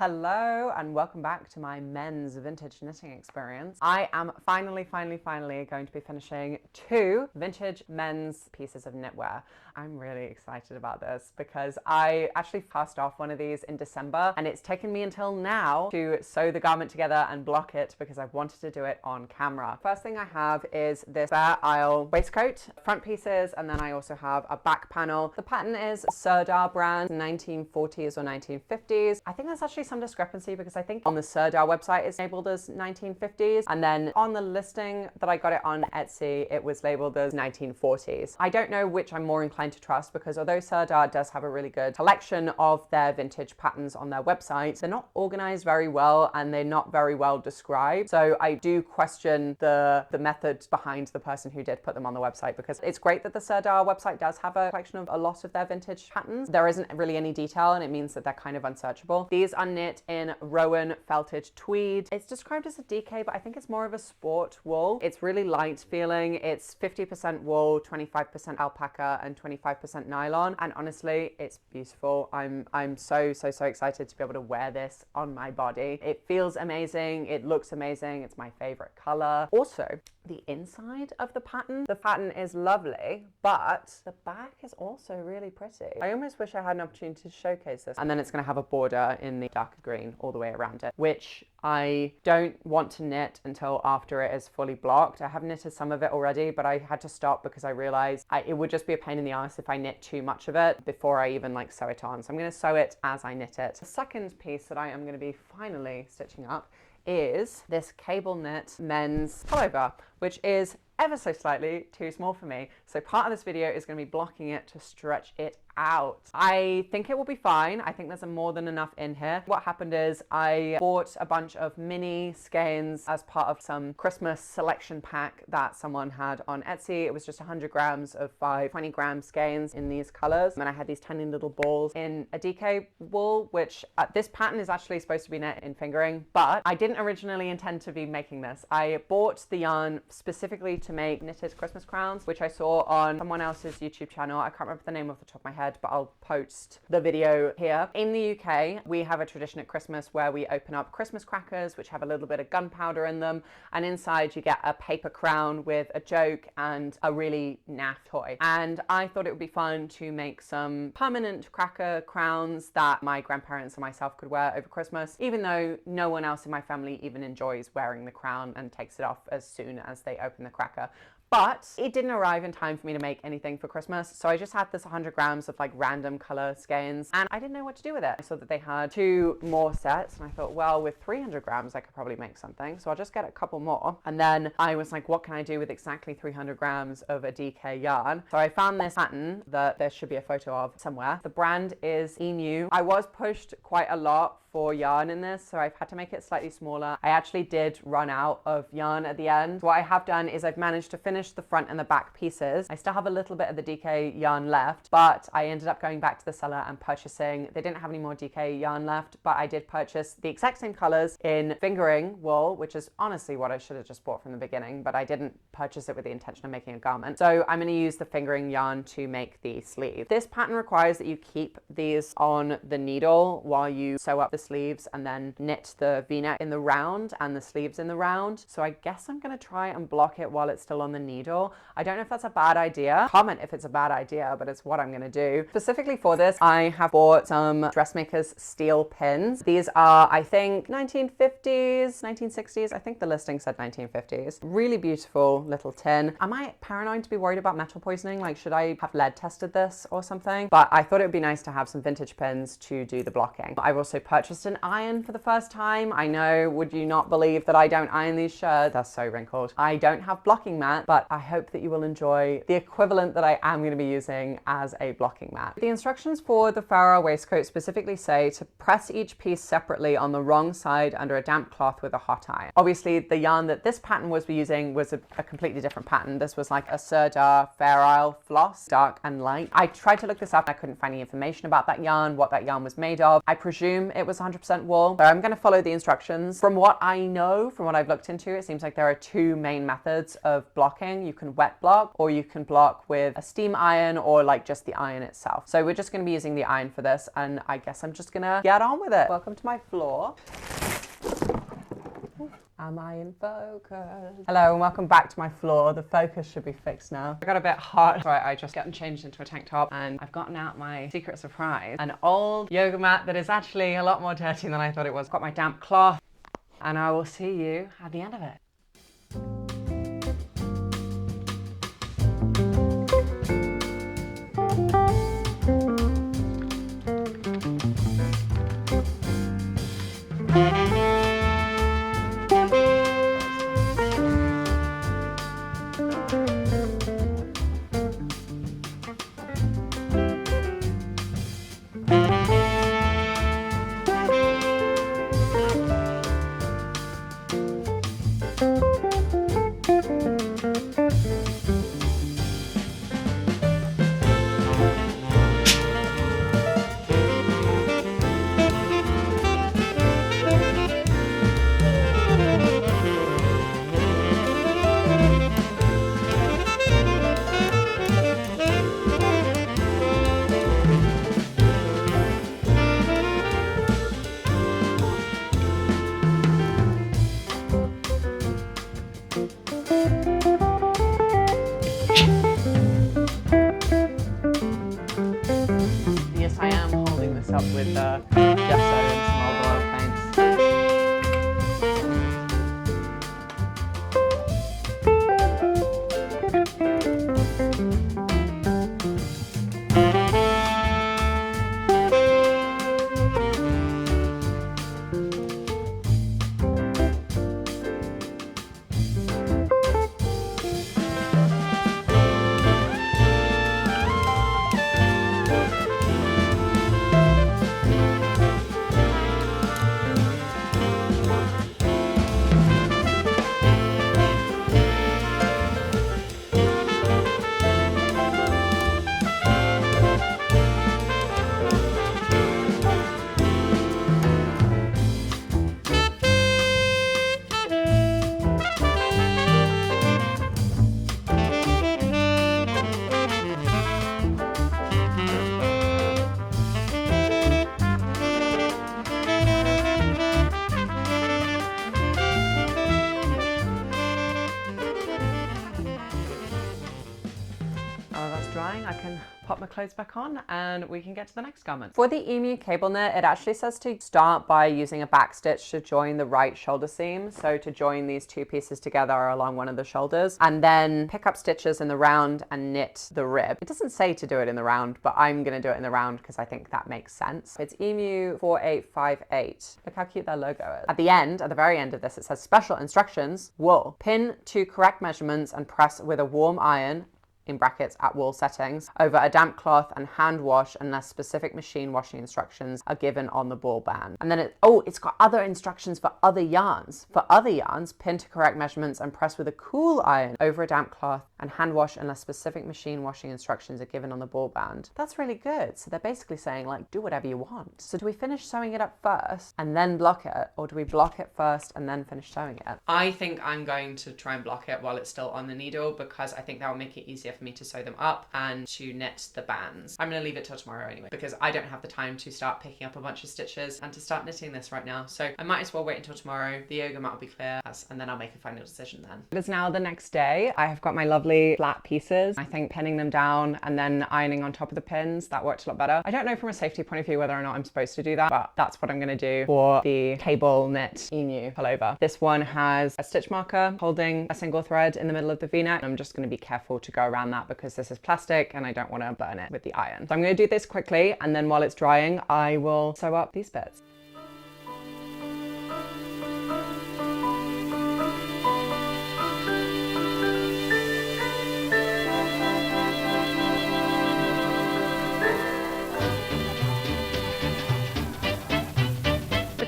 Hello and welcome back to my men's vintage knitting experience. I am finally going to be finishing 2 vintage men's pieces of knitwear. I'm really excited about this because I actually passed off one of these in December and it's taken me until now to sew the garment together and block it because I've wanted to do it on camera. First thing I have is this Fair Isle waistcoat, front pieces, and then I also have a back panel. The pattern is Sirdar brand, 1940s or 1950s. I think that's actually some discrepancy because I think on the Sirdar website it's labeled as 1950s, and then on the listing that I got it on Etsy it was labeled as 1940s. I don't know which I'm more inclined to trust because although Sirdar does have a really good collection of their vintage patterns on their website, they're not organized very well and they're not very well described. So I do question the method behind the person who did put them on the website, because it's great that the Sirdar website does have a collection of a lot of their vintage patterns. There isn't really any detail and it means that they're kind of unsearchable. These are knit in Rowan felted tweed. It's described as a DK, but I think it's more of a sport wool. It's really light feeling. It's 50% wool, 25% alpaca, and 25% nylon. And honestly, it's beautiful. I'm so excited to be able to wear this on my body. It feels amazing. It looks amazing. It's my favorite color. Also, the inside of the pattern is lovely, but the back is also really pretty. I almost wish I had an opportunity to showcase this. And then it's going to have a border in the darker green all the way around it, which I don't want to knit until after it is fully blocked. I have knitted some of it already, but I had to stop because I realized it would just be a pain in the ass if I knit too much of it before I even sew it on. So I'm going to sew it as I knit it. The second piece that I am going to be finally stitching up is this cable knit men's pullover, which is ever so slightly too small for me. So part of this video is going to be blocking it to stretch it out. I think it will be fine. I think there's more than enough in here. What happened is I bought a bunch of mini skeins as part of some Christmas selection pack that someone had on Etsy. It was just 100 grams of 5 20-gram skeins in these colors. And I had these tiny little balls in a DK wool, which this pattern is actually supposed to be knit in fingering, but I didn't originally intend to be making this. I bought the yarn specifically to make knitted Christmas crowns, which I saw on someone else's YouTube channel. I can't remember the name off the top of my head, but I'll post the video here. In the UK, we have a tradition at Christmas where we open up Christmas crackers, which have a little bit of gunpowder in them, and inside you get a paper crown with a joke and a really naff toy. And I thought it would be fun to make some permanent cracker crowns that my grandparents and myself could wear over Christmas, even though no one else in my family even enjoys wearing the crown and takes it off as soon as they open the cracker. But it didn't arrive in time for me to make anything for Christmas, so I just had this 100 grams of random color skeins and I didn't know what to do with it. I saw that they had 2 more sets and I thought, well, with 300 grams I could probably make something, so I'll just get a couple more. And then I was like, what can I do with exactly 300 grams of a DK yarn? So I found this pattern that there should be a photo of somewhere. The brand is Emu. I was pushed quite a lot for yarn in this, so I've had to make it slightly smaller. I actually did run out of yarn at the end. What I have done is I've managed to finish the front and the back pieces. I still have a little bit of the DK yarn left, but I ended up going back to the seller and purchasing, they didn't have any more DK yarn left, but I did purchase the exact same colors in fingering wool, which is honestly what I should have just bought from the beginning, but I didn't purchase it with the intention of making a garment. So I'm going to use the fingering yarn to make the sleeve. This pattern requires that you keep these on the needle while you sew up the sleeves and then knit the v-neck in the round and the sleeves in the round. So I guess I'm going to try and block it while it's still on the needle. I don't know if that's a bad idea. Comment if it's a bad idea, but it's what I'm going to do. Specifically for this, I have bought some dressmakers steel pins. These are, I think, 1950s, 1960s. I think the listing said 1950s. Really beautiful little tin. Am I paranoid to be worried about metal poisoning? Should I have lead tested this or something? But I thought it would be nice to have some vintage pins to do the blocking. I've also purchased an iron for the first time. I know, would you not believe that I don't iron these shirts? They're so wrinkled. I don't have blocking mat, but I hope that you will enjoy the equivalent that I am going to be using as a blocking mat. The instructions for the Fair Isle waistcoat specifically say to press each piece separately on the wrong side under a damp cloth with a hot iron. Obviously, the yarn that this pattern was using was a completely different pattern. This was like a Sirdar Fair Isle floss, dark and light. I tried to look this up. I couldn't find any information about that yarn, what that yarn was made of. I presume it was 100% wool. So I'm going to follow the instructions. From what I know, from what I've looked into, it seems like there are two main methods of blocking. You can wet block, or you can block with a steam iron, or like just the iron itself. So we're just going to be using the iron for this, and I guess I'm just going to get on with it. Welcome to my floor. Am I in focus? Hello and welcome back to my floor. The focus should be fixed now. I got a bit hot. Right, I just got changed into a tank top and I've gotten out my secret surprise. An old yoga mat that is actually a lot more dirty than I thought it was. Got my damp cloth and I will see you at the end of it. Yes, I am holding this up with gesso and some old oil paints. Drying, I can pop my clothes back on and we can get to the next garment. For the Emu cable knit, it actually says to start by using a back stitch to join the right shoulder seam. So to join these two pieces together along one of the shoulders, and then pick up stitches in the round and knit the rib. It doesn't say to do it in the round, but I'm going to do it in the round because I think that makes sense. It's Emu 4858. Look how cute their logo is. At the end, at the very end of this, it says special instructions, wool. Pin to correct measurements and press with a warm iron, in brackets at wool settings, over a damp cloth and hand wash unless specific machine washing instructions are given on the ball band. And then it's got other instructions for other yarns. For other yarns, pin to correct measurements and press with a cool iron over a damp cloth and hand wash unless specific machine washing instructions are given on the ball band. That's really good. So they're basically saying, like, do whatever you want. So do we finish sewing it up first and then block it, or do we block it first and then finish sewing it? I think I'm going to try and block it while it's still on the needle because I think that will make it easier for me to sew them up and to knit the bands. I'm going to leave it till tomorrow anyway because I don't have the time to start picking up a bunch of stitches and to start knitting this right now. So I might as well wait until tomorrow. The yoga mat will be clear and then I'll make a final decision then. It is now the next day. I have got my lovely flat pieces. I think pinning them down and then ironing on top of the pins, that worked a lot better. I don't know from a safety point of view whether or not I'm supposed to do that, but that's what I'm going to do for the cable knit Emu pullover. This one has a stitch marker holding a single thread in the middle of the V-neck. I'm just going to be careful to go around that because this is plastic and I don't want to burn it with the iron. So I'm going to do this quickly and then while it's drying, I will sew up these bits.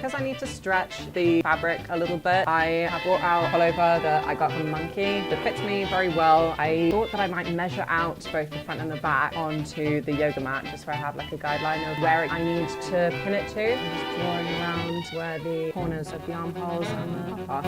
because I need to stretch the fabric a little bit, I have brought out a pullover that I got from Monkey that fits me very well. I thought that I might measure out both the front and the back onto the yoga mat, just so I have like a guideline of where I need to pin it to. I'm just drawing around where the corners of the armholes and the cuff are.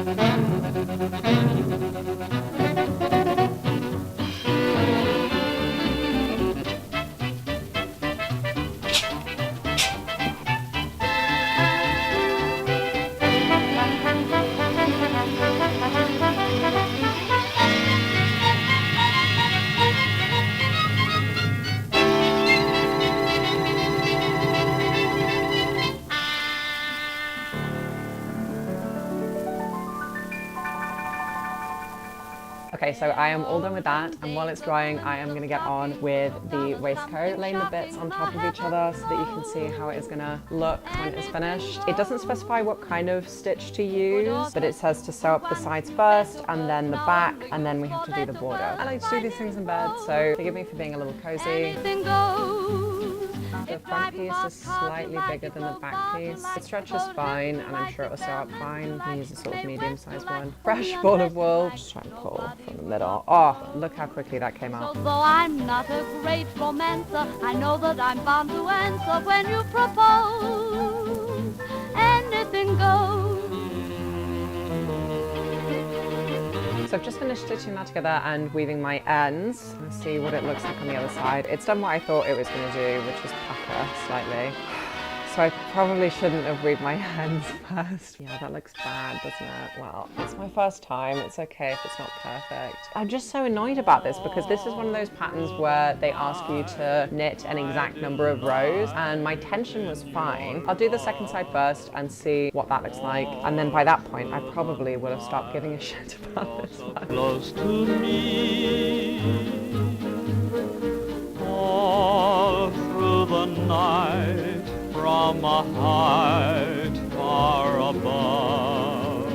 Okay, so I am all done with that, and while it's drying, I am going to get on with the waistcoat, laying the bits on top of each other so that you can see how it is going to look when it's finished. It doesn't specify what kind of stitch to use, but it says to sew up the sides first, and then the back, and then we have to do the border. I like to do these things in bed, so forgive me for being a little cozy. The front piece is slightly bigger than the back piece. It stretches fine, and I'm sure it will sew up fine. I use a sort of medium-sized one. Fresh ball of wool. Just try and pull from the middle. Oh, look how quickly that came out. Although I'm not a great romancer, I know that I'm bound to answer when you propose. Anything goes. So I've just finished stitching that together and weaving my ends. Let's see what it looks like on the other side. It's done what I thought it was going to do, which is pucker slightly. So I probably shouldn't have weaved my ends first. Yeah, that looks bad, doesn't it? Well, it's my first time. It's okay if it's not perfect. I'm just so annoyed about this because this is one of those patterns where they ask you to knit an exact number of rows, and my tension was fine. I'll do the second side first and see what that looks like. And then by that point, I probably would have stopped giving a shit about this one. Close to me, all through the night. From a height far above,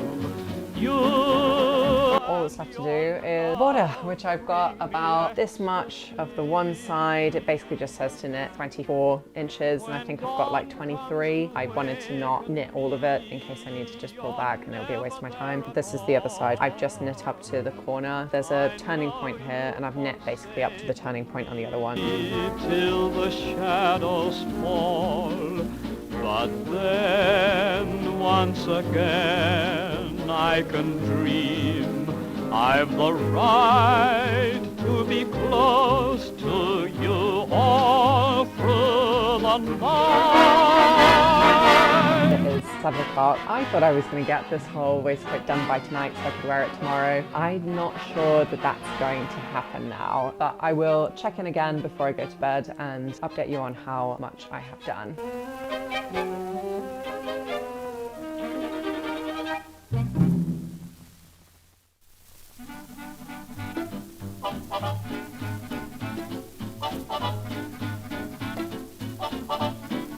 all that's left to do is border, which I've got about this much of the one side. It basically just says to knit 24 inches, and I think I've got like 23. I wanted to not knit all of it in case I need to just pull back and it'll be a waste of my time. This is the other side. I've just knit up to the corner. There's a turning point here, and I've knit basically up to the turning point on the other one. Till the shadows fall, but then once again I can dream. I've the right to be close to you all through the night. It is 7 o'clock. I thought I was going to get this whole waistcoat done by tonight so I could wear it tomorrow. I'm not sure that that's going to happen now, but I will check in again before I go to bed and update you on how much I have done.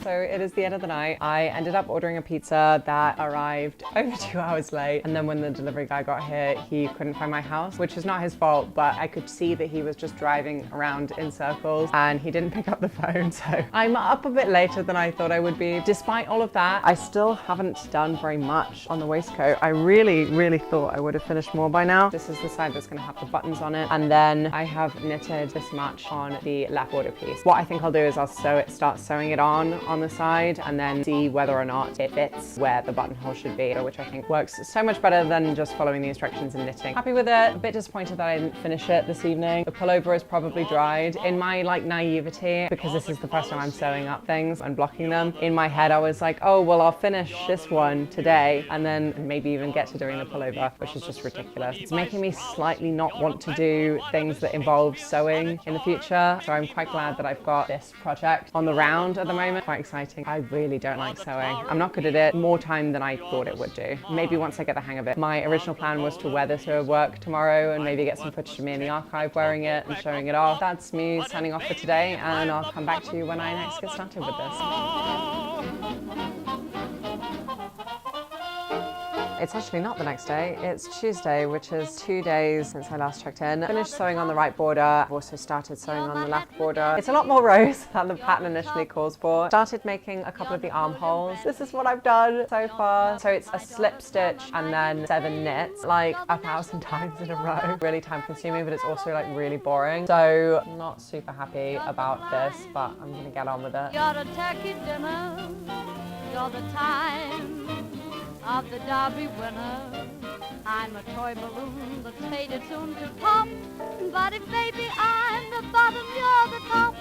So it is the end of the night. I ended up ordering a pizza that arrived over 2 hours late, and then when the delivery guy got here, he couldn't find my house, which is not his fault, but I could see that he was just driving around in circles and he didn't pick up the phone. So I'm up a bit later than I thought I would be. Despite all of that, I still haven't done very much on the waistcoat. I really thought I would have finished more by now. This is the side that's going to have the buttons on it, and then I have knitted this much on the left border piece. What I think I'll do is I'll start sewing it on the side, and then see whether or not it fits where the buttonhole should be, which I think works so much better than just following the instructions and knitting. Happy with it. A bit disappointed that I didn't finish it this evening. The pullover is probably dried. In my naivety, because this is the first time I'm sewing up things and blocking them, in my head I was like, oh well, I'll finish this one today and then maybe even get to doing the pullover, which is just ridiculous. It's making me slightly not want to do things that involve sewing in the future, so I'm quite glad that I've got this project on the round at the moment. Quite exciting. I really don't like sewing. I'm not good at it. More time than I thought it would do. Maybe once I get the hang of it. My original plan was to wear this to work tomorrow and maybe get some footage of me in the archive wearing it and showing it off. That's me signing off for today, and I'll come back to you when I next get started with this. It's actually not the next day, it's Tuesday, which is 2 days since I last checked in. Finished sewing on the right border. I've also started sewing on the left border. It's a lot more rows than the pattern initially calls for. Started making a couple of the armholes. This is what I've done so far. So it's a slip stitch and then 7 knits, like 1,000 times in a row. Really time consuming, but it's also like really boring. So I'm not super happy about this, but I'm gonna get on with it. You're a turkey dinner, you're the time of the derby winner. I'm a toy balloon that's faded soon to pop, but if baby I'm the bottom, you're the top.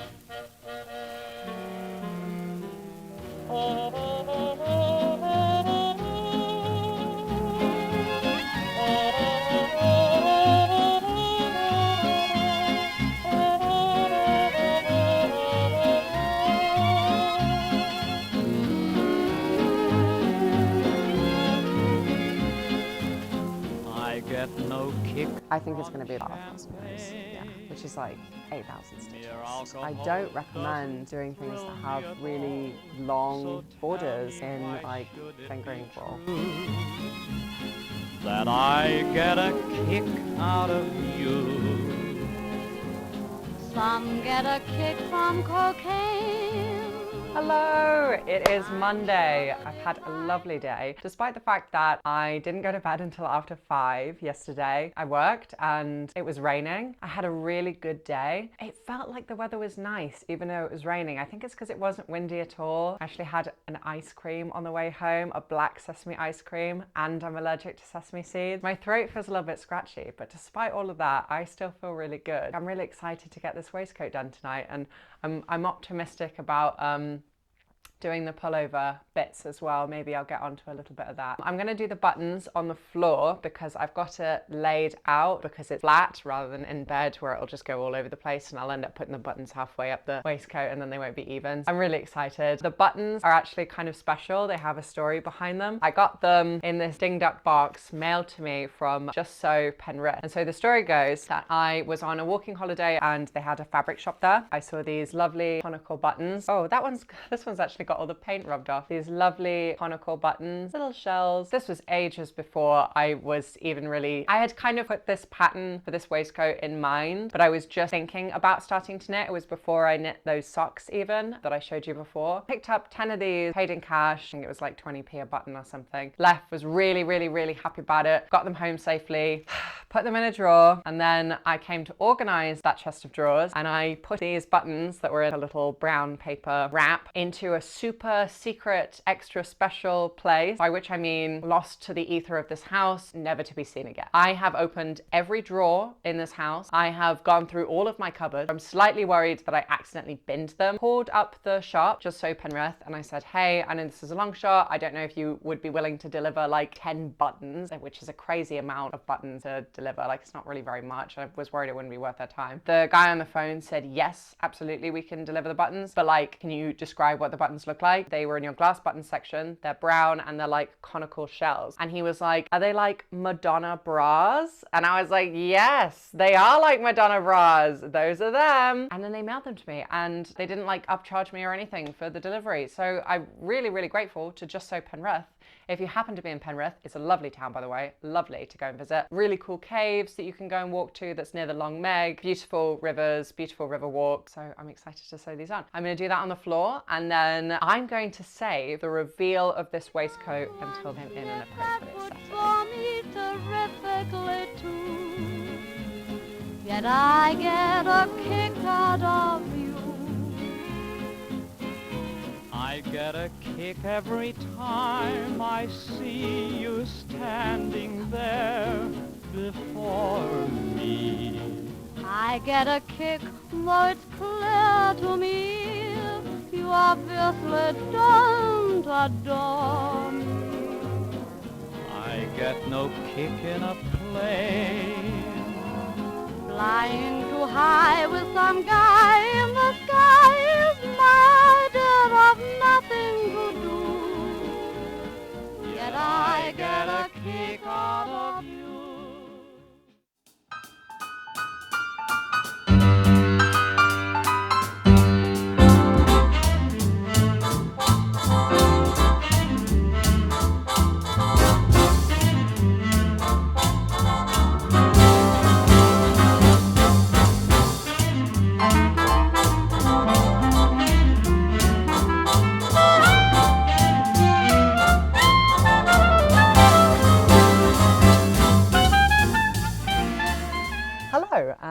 No kick. I think it's going to be about 1,000 rows, yeah, which is like 8,000 stitches. I don't recommend doing things that have really long borders in like fingering wool. That I get a kick out of you. Some get a kick from cocaine. Hello, it is Monday. I've had a lovely day. Despite the fact that I didn't go to bed until after 5 yesterday, I worked and it was raining. I had a really good day. It felt like the weather was nice, even though it was raining. I think it's because it wasn't windy at all. I actually had an ice cream on the way home, a black sesame ice cream, and I'm allergic to sesame seeds. My throat feels a little bit scratchy, but despite all of that, I still feel really good. I'm really excited to get this waistcoat done tonight, and I'm optimistic about doing the pullover bits as well. Maybe I'll get onto a little bit of that. I'm gonna do the buttons on the floor because I've got it laid out because it's flat rather than in bed where it'll just go all over the place and I'll end up putting the buttons halfway up the waistcoat and then they won't be even. I'm really excited. The buttons are actually kind of special. They have a story behind them. I got them in this dinged up box mailed to me from Just Sew Penrith. And so the story goes that I was on a walking holiday and they had a fabric shop there. I saw these lovely conical buttons. Oh, this one's actually got all the paint rubbed off. These lovely conical buttons, little shells. This was ages before I was even really, I had kind of put this pattern for this waistcoat in mind, but I was just thinking about starting to knit. It was before I knit those socks even that I showed you before. Picked up 10 of these, paid in cash. I think it was like 20p a button or something. Left, was really, really, really happy about it. Got them home safely, put them in a drawer, and then I came to organize that chest of drawers and I put these buttons that were in a little brown paper wrap into a super secret, extra special place, by which I mean lost to the ether of this house, never to be seen again. I have opened every drawer in this house. I have gone through all of my cupboards. I'm slightly worried that I accidentally binned them. Called up the shop, Just Sew Penrith, and I said, hey, I know this is a long shot. I don't know if you would be willing to deliver like 10 buttons, which is a crazy amount of buttons to deliver. Like it's not really very much. I was worried it wouldn't be worth their time. The guy on the phone said, yes, absolutely, we can deliver the buttons, but like, can you describe what the buttons look like? They were in your glass button section. They're brown and they're like conical shells. And he was like, are they like Madonna bras? And I was like, yes, they are like Madonna bras. Those are them. And then they mailed them to me and they didn't like upcharge me or anything for the delivery. So I'm really, really grateful to Just Sew Penrith. If you happen to be in Penrith, it's a lovely town, by the way, lovely to go and visit. Really cool caves that you can go and walk to that's near the Long Meg, beautiful rivers, beautiful river walk. So I'm excited to sew these on. I'm gonna do that on the floor and then I'm going to save the reveal of this waistcoat until I'm in an appropriate setting. Yet I get a kick out of you. I get a kick every time I see you standing there before me. I get a kick, though it's clear to me you obviously don't adore me. I get no kick in a plane. Flying too high with some guy in the sky is my idea of nothing to do. Yet I get a kick out of you.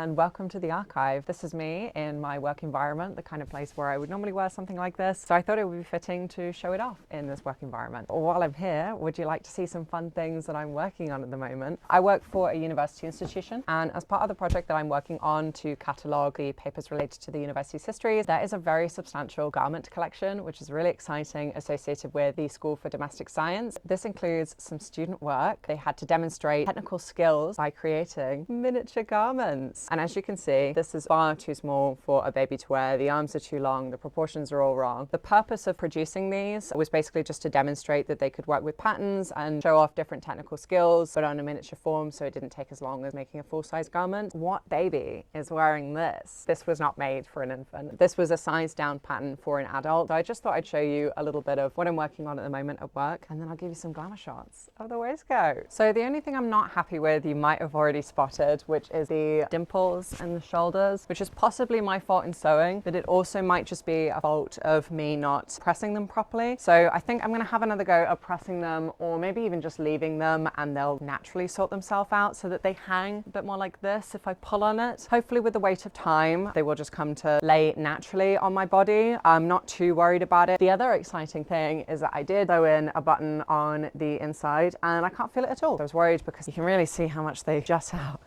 and welcome to the archive. This is me in my work environment, the kind of place where I would normally wear something like this. So I thought it would be fitting to show it off in this work environment. While I'm here, would you like to see some fun things that I'm working on at the moment? I work for a university institution, and as part of the project that I'm working on to catalogue the papers related to the university's history, there is a very substantial garment collection, which is really exciting, associated with the School for Domestic Science. This includes some student work. They had to demonstrate technical skills by creating miniature garments. And as you can see, this is far too small for a baby to wear. The arms are too long, the proportions are all wrong. The purpose of producing these was basically just to demonstrate that they could work with patterns and show off different technical skills, but on a miniature form, so it didn't take as long as making a full-size garment. What baby is wearing this? This was not made for an infant. This was a size down pattern for an adult. So I just thought I'd show you a little bit of what I'm working on at the moment at work, and then I'll give you some glamour shots of the waistcoat. So the only thing I'm not happy with, you might have already spotted, which is the dimples in the shoulders, which is possibly my fault in sewing, but it also might just be a fault of me not pressing them properly. So I think I'm going to have another go at pressing them, or maybe even just leaving them, and they'll naturally sort themselves out so that they hang a bit more like this if I pull on it. Hopefully with the weight of time, they will just come to lay naturally on my body. I'm not too worried about it. The other exciting thing is that I did sew in a button on the inside, and I can't feel it at all. I was worried because you can really see how much they jut out.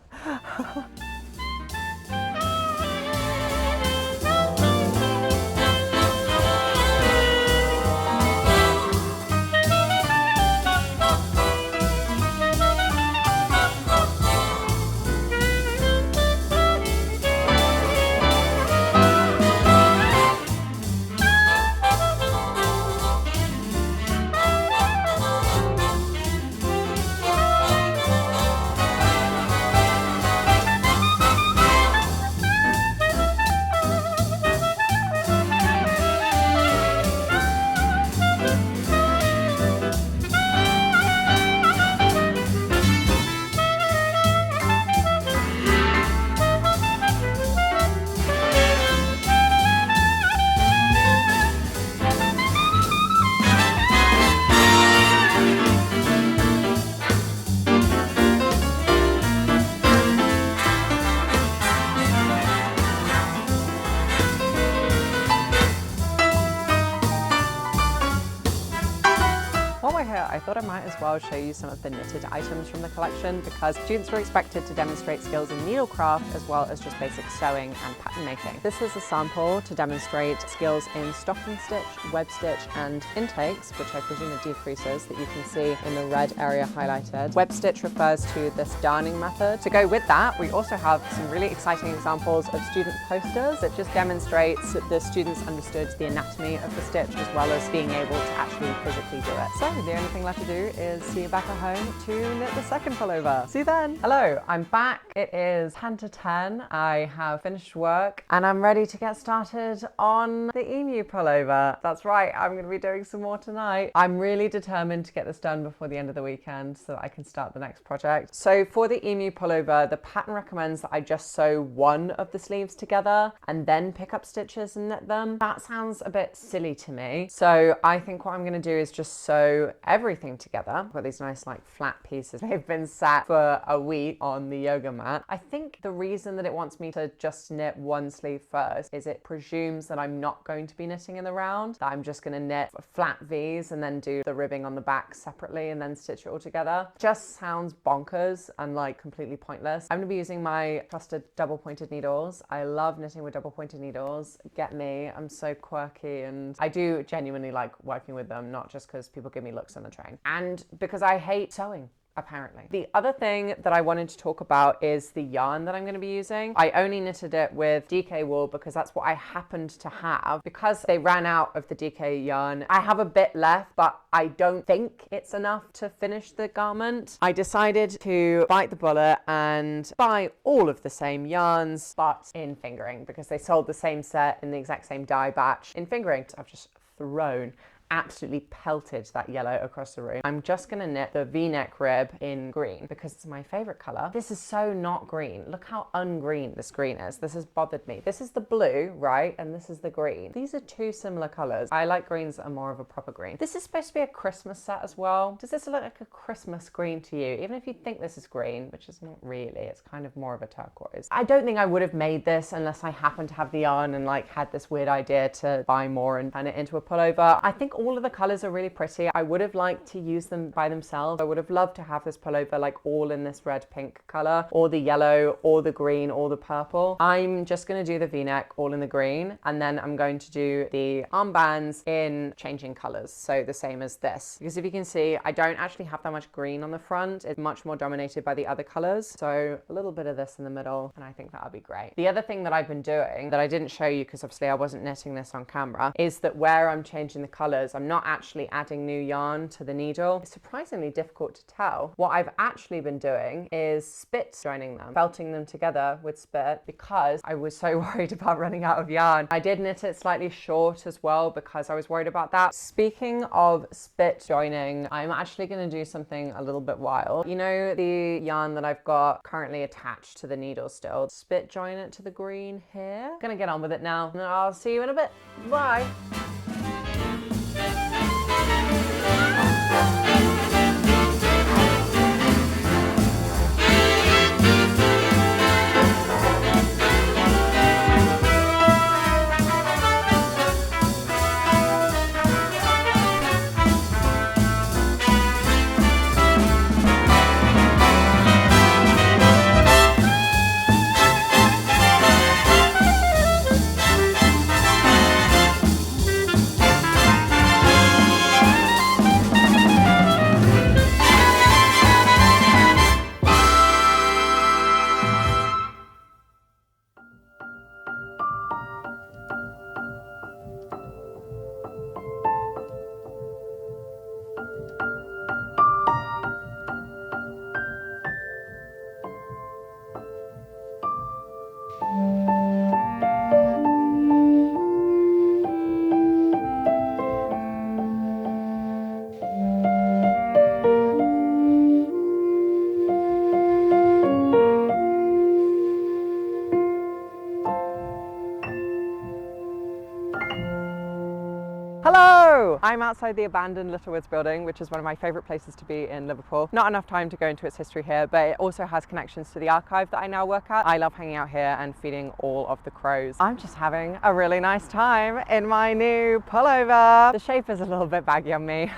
I thought I might as well show you some of the knitted items from the collection, because students were expected to demonstrate skills in needlecraft as well as just basic sewing and pattern making. This is a sample to demonstrate skills in stocking stitch, web stitch and intakes, which I presume are decreases that you can see in the red area highlighted. Web stitch refers to this darning method. To go with that, we also have some really exciting examples of student posters that just demonstrates that the students understood the anatomy of the stitch as well as being able to actually physically do it. So the only thing left to do is see you back at home to knit the second pullover. See you then. Hello, I'm back. It is 10 to 10. I have finished work and I'm ready to get started on the Emu Pullover. That's right, I'm going to be doing some more tonight. I'm really determined to get this done before the end of the weekend so that I can start the next project. So for the Emu Pullover, the pattern recommends that I just sew one of the sleeves together and then pick up stitches and knit them. That sounds a bit silly to me. So I think what I'm going to do is just sew everything together. I've got these nice like flat pieces. They've been sat for a week on the yoga mat. I think the reason that it wants me to just knit one sleeve first is it presumes that I'm not going to be knitting in the round, that I'm just going to knit flat V's and then do the ribbing on the back separately and then stitch it all together. Just sounds bonkers and like completely pointless. I'm going to be using my trusted double pointed needles. I love knitting with double pointed needles. Get me, I'm so quirky, and I do genuinely like working with them, not just because people give me looks on the train. And because I hate sewing, apparently. The other thing that I wanted to talk about is the yarn that I'm going to be using. I only knitted it with DK wool because that's what I happened to have. Because they ran out of the DK yarn, I have a bit left, but I don't think it's enough to finish the garment. I decided to bite the bullet and buy all of the same yarns, but in fingering, because they sold the same set in the exact same dye batch in fingering. So I've just thrown absolutely pelted that yellow across the room. I'm just gonna knit the V-neck rib in green because it's my favorite color. This is so not green. Look how ungreen this green is. This has bothered me. This is the blue, right? And this is the green. These are two similar colors. I like greens that are more of a proper green. This is supposed to be a Christmas set as well. Does this look like a Christmas green to you? Even if you think this is green, which is not really, it's kind of more of a turquoise. I don't think I would have made this unless I happened to have the yarn and like had this weird idea to buy more and turn it into a pullover. I think all of the colors are really pretty. I would have liked to use them by themselves. I would have loved to have this pullover like all in this red pink color, or the yellow, or the green, or the purple. I'm just going to do the V-neck all in the green, and then I'm going to do the armbands in changing colors, so the same as this. Because if you can see, I don't actually have that much green on the front. It's much more dominated by the other colors, so a little bit of this in the middle, and I think that'll be great. The other thing that I've been doing that I didn't show you because obviously I wasn't knitting this on camera is that where I'm changing the colors, I'm not actually adding new yarn to the needle. It's surprisingly difficult to tell. What I've actually been doing is spit joining them, felting them together with spit, because I was so worried about running out of yarn. I did knit it slightly short as well because I was worried about that. Speaking of spit joining, I'm actually going to do something a little bit wild. You know the yarn that I've got currently attached to the needle still? Spit join it to the green here. I'm gonna get on with it now, and I'll see you in a bit. Bye. Hello! I'm outside the abandoned Littlewoods building, which is one of my favourite places to be in Liverpool. Not enough time to go into its history here, but it also has connections to the archive that I now work at. I love hanging out here and feeding all of the crows. I'm just having a really nice time in my new pullover. The shape is a little bit baggy on me,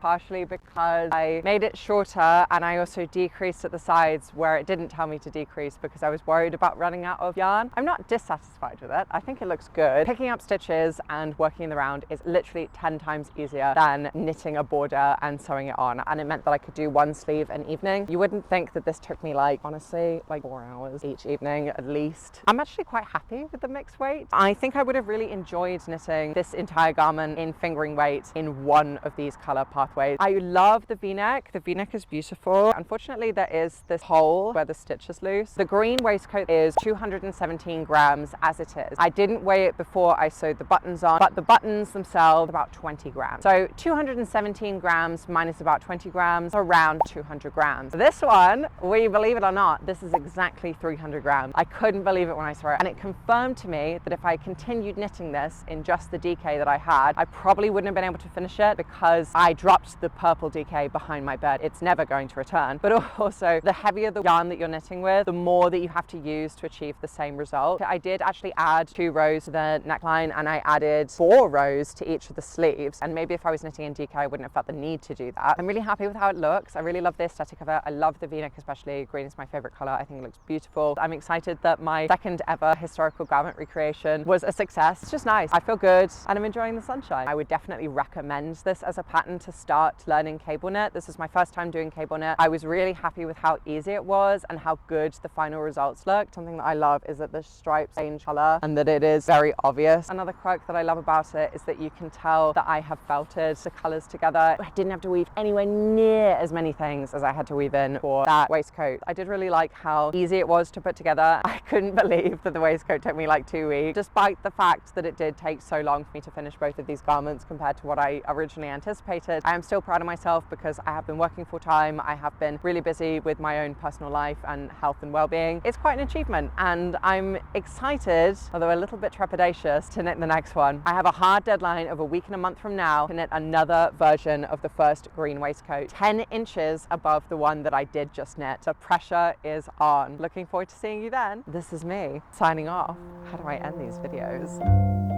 partially because I made it shorter and I also decreased at the sides where it didn't tell me to decrease because I was worried about running out of yarn. I'm not dissatisfied with it. I think it looks good. Picking up stitches and working the round is literally 10 times easier than knitting a border and sewing it on, and it meant that I could do one sleeve an evening. You wouldn't think that this took me honestly 4 hours each evening at least. I'm actually quite happy with the mixed weight. I think I would have really enjoyed knitting this entire garment in fingering weight in one of these color pathways. I love the V-neck. The V-neck is beautiful. Unfortunately, there is this hole where the stitch is loose. The green waistcoat is 217 grams as it is. I didn't weigh it before I sewed the buttons on, but the buttons themselves about 20 grams. So 217 grams minus about 20 grams, around 200 grams. This one, will you believe it or not, this is exactly 300 grams. I couldn't believe it when I saw it, and it confirmed to me that if I continued knitting this in just the DK that I had, I probably wouldn't have been able to finish it because I dropped the purple DK behind my bed. It's never going to return. But also, the heavier the yarn that you're knitting with, the more that you have to use to achieve the same result. I did actually add 2 rows to the neckline, and I added 4 rows to each of the sleeves, and maybe if I was knitting in DK I wouldn't have felt the need to do that. I'm really happy with how it looks. I really love the aesthetic of it. I love the V-neck especially. Green is my favorite color. I think it looks beautiful. I'm excited that my second ever historical garment recreation was a success. It's just nice. I feel good and I'm enjoying the sunshine. I would definitely recommend this as a pattern to start learning cable knit. This is my first time doing cable knit. I was really happy with how easy it was and how good the final results looked. Something that I love is that the stripes change color and that it is very obvious. Another quirk that I love about it is that you can tell that I have have felted the colours together. I didn't have to weave anywhere near as many things as I had to weave in for that waistcoat. I did really like how easy it was to put together. I couldn't believe that the waistcoat took me like 2 weeks, despite the fact that it did take so long for me to finish both of these garments compared to what I originally anticipated. I am still proud of myself because I have been working full time. I have been really busy with my own personal life and health and well-being. It's quite an achievement, and I'm excited, although a little bit trepidatious, to knit the next one. I have a hard deadline of a week and a month from now to knit another version of the first green waistcoat, 10 inches above the one that I did just knit. The pressure is on. Looking forward to seeing you then. This is me signing off. How do I end these videos?